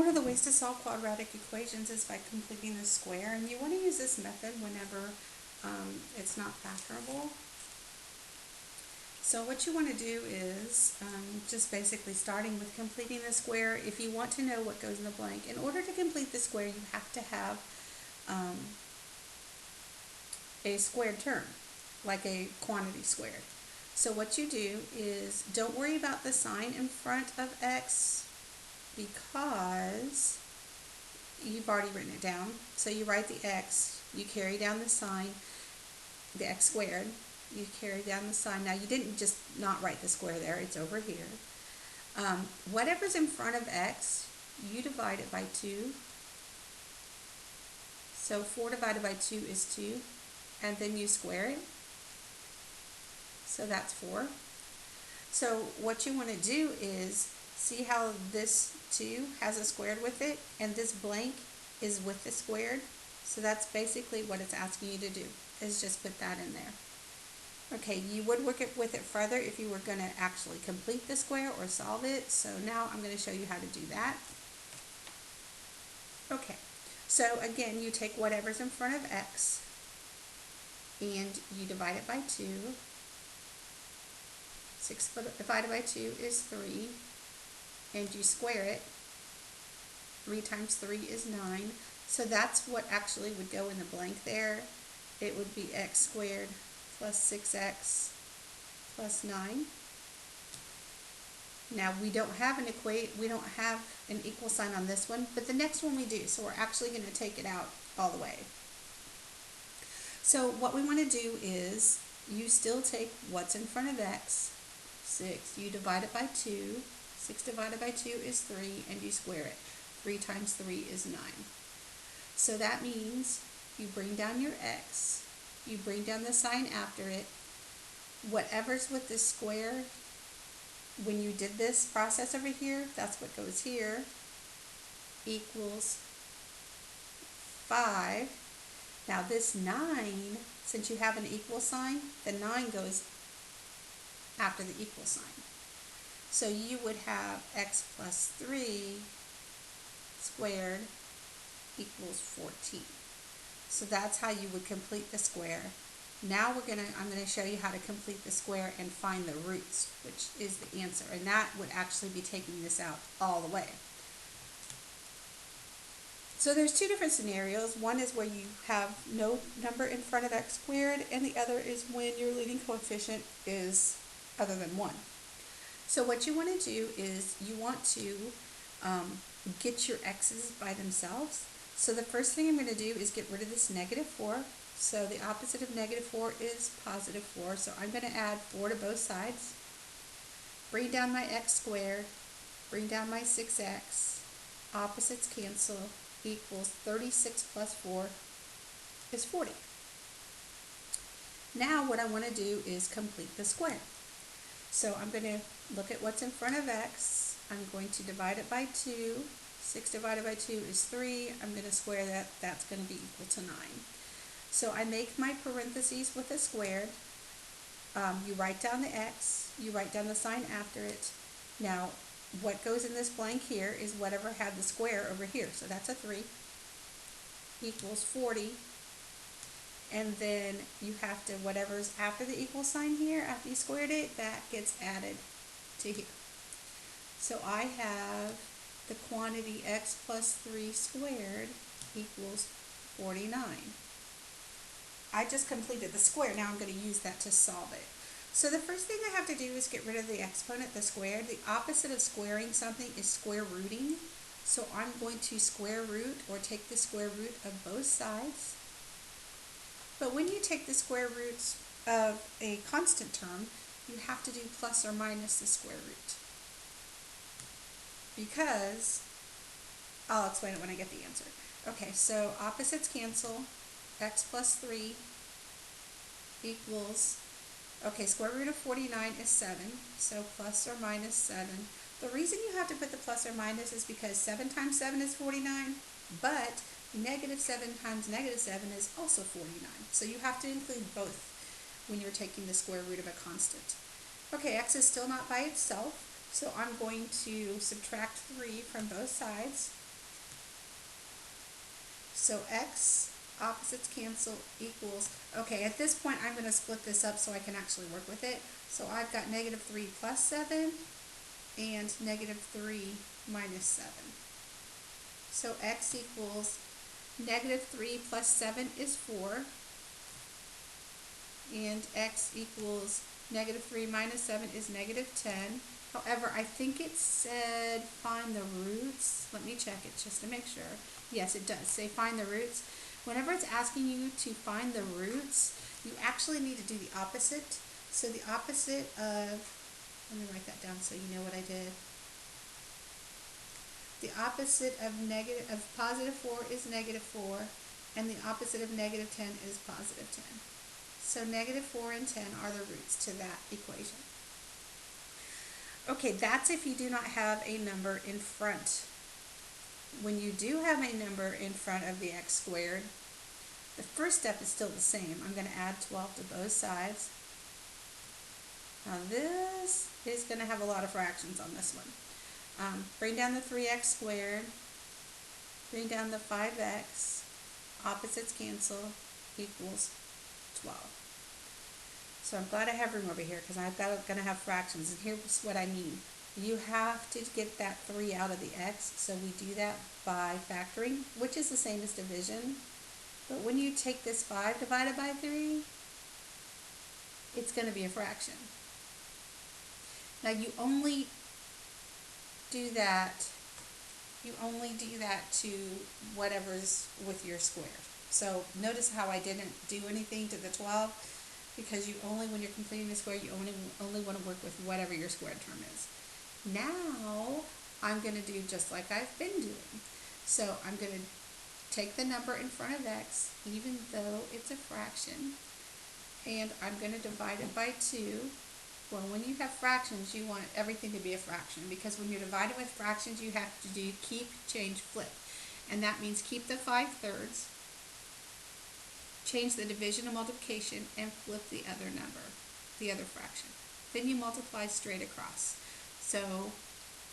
One of the ways to solve quadratic equations is by completing the square, and you want to use this method whenever it's not factorable. So what you want to do is just basically starting with completing the square. If you want to know what goes in the blank, in order to complete the square, you have to have a squared term, like a quantity squared. So what you do is don't worry about the sign in front of x because you've already written it down. So you write the x, you carry down the sign, the x squared, you carry down the sign. Now you didn't just not write the square there, it's over here. Whatever's in front of x, you divide it by 2. So 4 divided by 2 is 2, and then you square it. So that's 4. So what you want to do is see how this 2 has a squared with it, and this blank is with the squared. So that's basically what it's asking you to do, is just put that in there. Okay, you would work it with it further if you were going to actually complete the square or solve it. So now I'm going to show you how to do that. Okay, so again, you take whatever's in front of x and you divide it by 2. 6 divided by 2 is 3, and you square it. 3 times 3 is 9. So that's what actually would go in the blank there. It would be x squared plus 6x plus 9. Now we don't have an equal sign on this one, but the next one we do. So we're actually going to take it out all the way. So what we want to do is you still take what's in front of x, 6, you divide it by 2. 6 divided by 2 is 3, and you square it. 3 times 3 is 9. So that means you bring down your x, you bring down the sign after it. Whatever's with this square, when you did this process over here, that's what goes here, equals 5. Now this 9, since you have an equal sign, the 9 goes after the equal sign. So you would have x plus 3 squared equals 14. So that's how you would complete the square. Now I'm going to show you how to complete the square and find the roots, which is the answer. And that would actually be taking this out all the way. So there's two different scenarios. One is where you have no number in front of x squared, and the other is when your leading coefficient is other than 1. So what you want to do is you want to get your x's by themselves. So the first thing I'm going to do is get rid of this negative 4. So the opposite of negative 4 is positive 4. So I'm going to add 4 to both sides. Bring down my x squared. Bring down my 6x. Opposites cancel. Equals 36 plus 4 is 40. Now what I want to do is complete the square. So I'm going to look at what's in front of x. I'm going to divide it by 2. 6 divided by 2 is 3. I'm going to square that. That's going to be equal to 9. So I make my parentheses with a squared. You write down the x. You write down the sign after it. Now what goes in this blank here is whatever had the square over here. So that's a 3 equals 40. And then you have to, whatever's after the equal sign here, after you squared it, that gets added to here. So I have the quantity x plus 3 squared equals 49. I just completed the square. Now I'm going to use that to solve it. So the first thing I have to do is get rid of the exponent, the squared. The opposite of squaring something is square rooting. So I'm going to square root, or take the square root of both sides. But when you take the square roots of a constant term, you have to do plus or minus the square root. Because, I'll explain it when I get the answer. Okay, so opposites cancel. X plus 3 equals, okay, square root of 49 is 7, so plus or minus 7. The reason you have to put the plus or minus is because 7 times 7 is 49, but negative 7 times negative 7 is also 49. So you have to include both when you're taking the square root of a constant. Okay, x is still not by itself, so I'm going to subtract 3 from both sides. So x, opposites cancel, equals, okay, at this point I'm going to split this up so I can actually work with it. So I've got negative 3 plus 7 and negative 3 minus 7. So x equals negative 3 plus 7 is 4, and x equals negative 3 minus 7 is negative 10. However, I think it said find the roots. Let me check it just to make sure. Yes, it does say find the roots. Whenever it's asking you to find the roots, you actually need to do the opposite. So the opposite of, let me write that down so you know what I did. The opposite of positive 4 is negative 4, and the opposite of negative 10 is positive 10. So negative 4 and 10 are the roots to that equation. Okay, that's if you do not have a number in front. When you do have a number in front of the x squared, the first step is still the same. I'm going to add 12 to both sides. Now this is going to have a lot of fractions on this one. Bring down the 3x squared, bring down the 5x, opposites cancel, equals 12. So I'm glad I have room over here because I'm going to have fractions, and here's what I mean. You have to get that 3 out of the x, so we do that by factoring, which is the same as division. But when you take this 5 divided by 3, it's going to be a fraction. Now you only do that to whatever's with your square. So notice how I didn't do anything to the 12, because you only, when you're completing the square, you only want to work with whatever your squared term is. Now I'm going to do just like I've been doing. So I'm going to take the number in front of x, even though it's a fraction, and I'm going to divide it by 2. Well, when you have fractions, you want everything to be a fraction, because when you're dividing with fractions, you have to do keep, change, flip. And that means keep the 5/3, change the division to multiplication, and flip the other number, the other fraction. Then you multiply straight across. So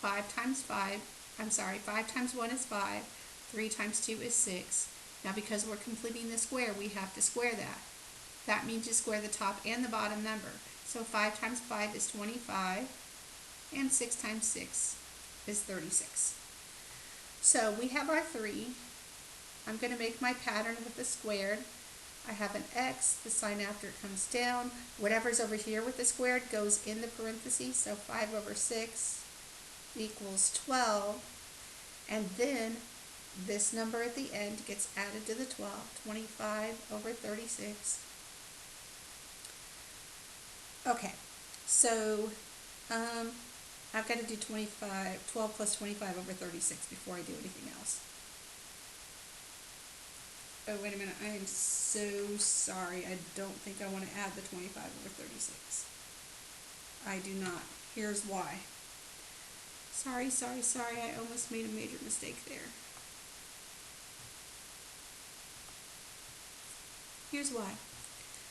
5 times 1 is 5, 3 times 2 is 6. Now because we're completing the square, we have to square that. That means you square the top and the bottom number. So 5 times 5 is 25, and 6 times 6 is 36. So we have our 3. I'm going to make my pattern with the squared. I have an x, the sign after it comes down. Whatever's over here with the squared goes in the parentheses, so 5 over 6 equals 12. And then this number at the end gets added to the 12, 25 over 36. Okay, so I've got to do 12 plus 25 over 36 before I do anything else. Oh, wait a minute, I am so sorry. I don't think I want to add the 25 over 36. I do not. Here's why. Sorry, I almost made a major mistake there. Here's why.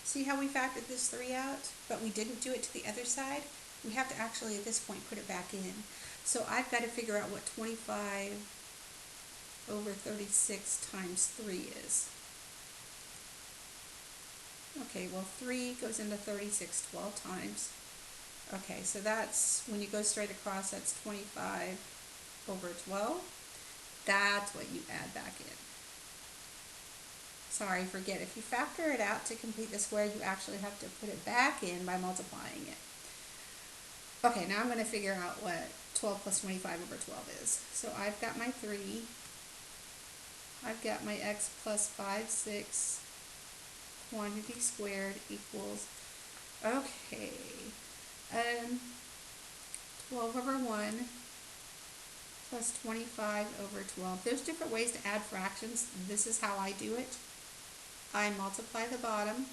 See how we factored this 3 out, but we didn't do it to the other side? We have to actually, at this point, put it back in. So I've got to figure out what 25 over 36 times 3 is. Okay, well 3 goes into 36 12 times. Okay, so that's, when you go straight across, that's 25 over 12. That's what you add back in. Sorry, forget. If you factor it out to complete the square, you actually have to put it back in by multiplying it. Okay, now I'm going to figure out what 12 plus 25 over 12 is. So I've got my 3. I've got my x plus 5, 6, quantity squared equals, okay, 12 over 1 plus 25 over 12. There's different ways to add fractions. This is how I do it. I multiply the bottom.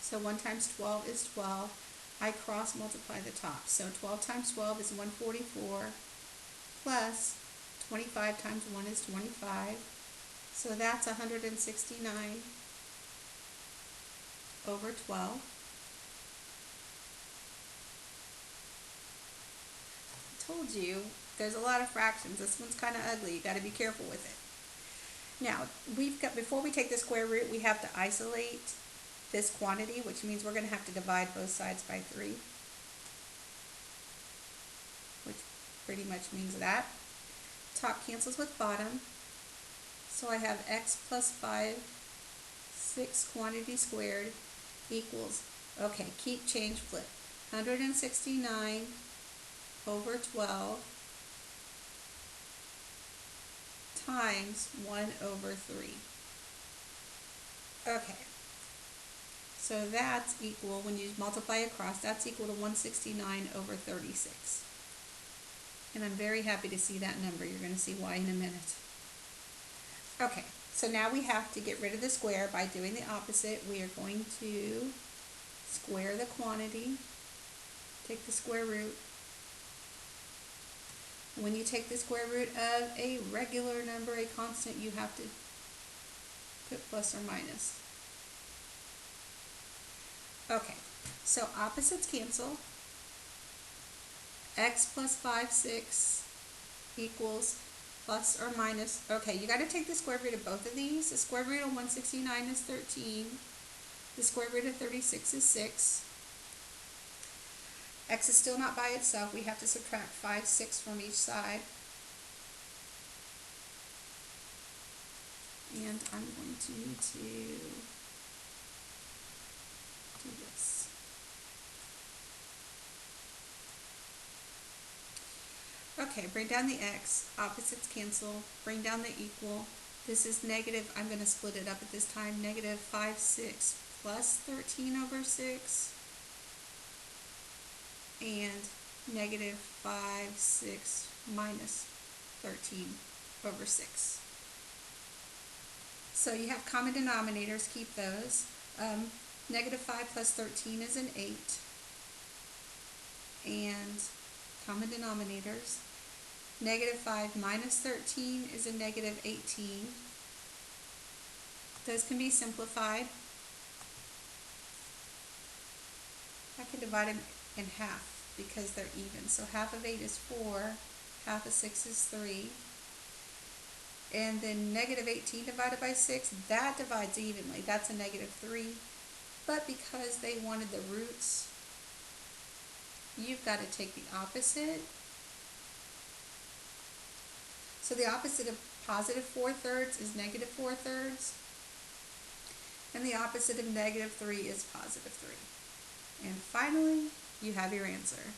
So 1 times 12 is 12. I cross multiply the top. So 12 times 12 is 144 plus 25 times 1 is 25. So that's 169 over 12. I told you, there's a lot of fractions. This one's kind of ugly. You got to be careful with it. Now, before we take the square root, we have to isolate this quantity, which means we're going to have to divide both sides by 3, which pretty much means that. Top cancels with bottom, so I have x plus 5, 6 quantity squared equals, okay, keep, change, flip, 169 over 12 times 1 over 3. Okay, so that's equal, when you multiply across, that's equal to 169 over 36. And I'm very happy to see that number. You're going to see why in a minute. Okay, so now we have to get rid of the square by doing the opposite. We are going to square the quantity, take the square root. When you take the square root of a regular number, a constant, you have to put plus or minus. Okay, so opposites cancel. X plus 5, 6 equals plus or minus. Okay, you got to take the square root of both of these. The square root of 169 is 13. The square root of 36 is 6. X is still not by itself. We have to subtract 5, 6 from each side. And I'm going to need to do this. Okay, bring down the x, opposites cancel, bring down the equal. This is negative, I'm going to split it up at this time, negative 5, 6 plus 13 over 6, and negative 5, 6 minus 13 over 6. So you have common denominators, keep those. Negative 5 plus 13 is an 8, and common denominators. Negative 5 minus 13 is a negative 18. Those can be simplified. I can divide them in half because they're even. So half of 8 is 4, half of 6 is 3. And then negative 18 divided by 6, that divides evenly. That's a negative 3. But because they wanted the roots, you've got to take the opposite. So the opposite of positive 4/3 is negative 4/3. And the opposite of negative 3 is positive 3. And finally, you have your answer.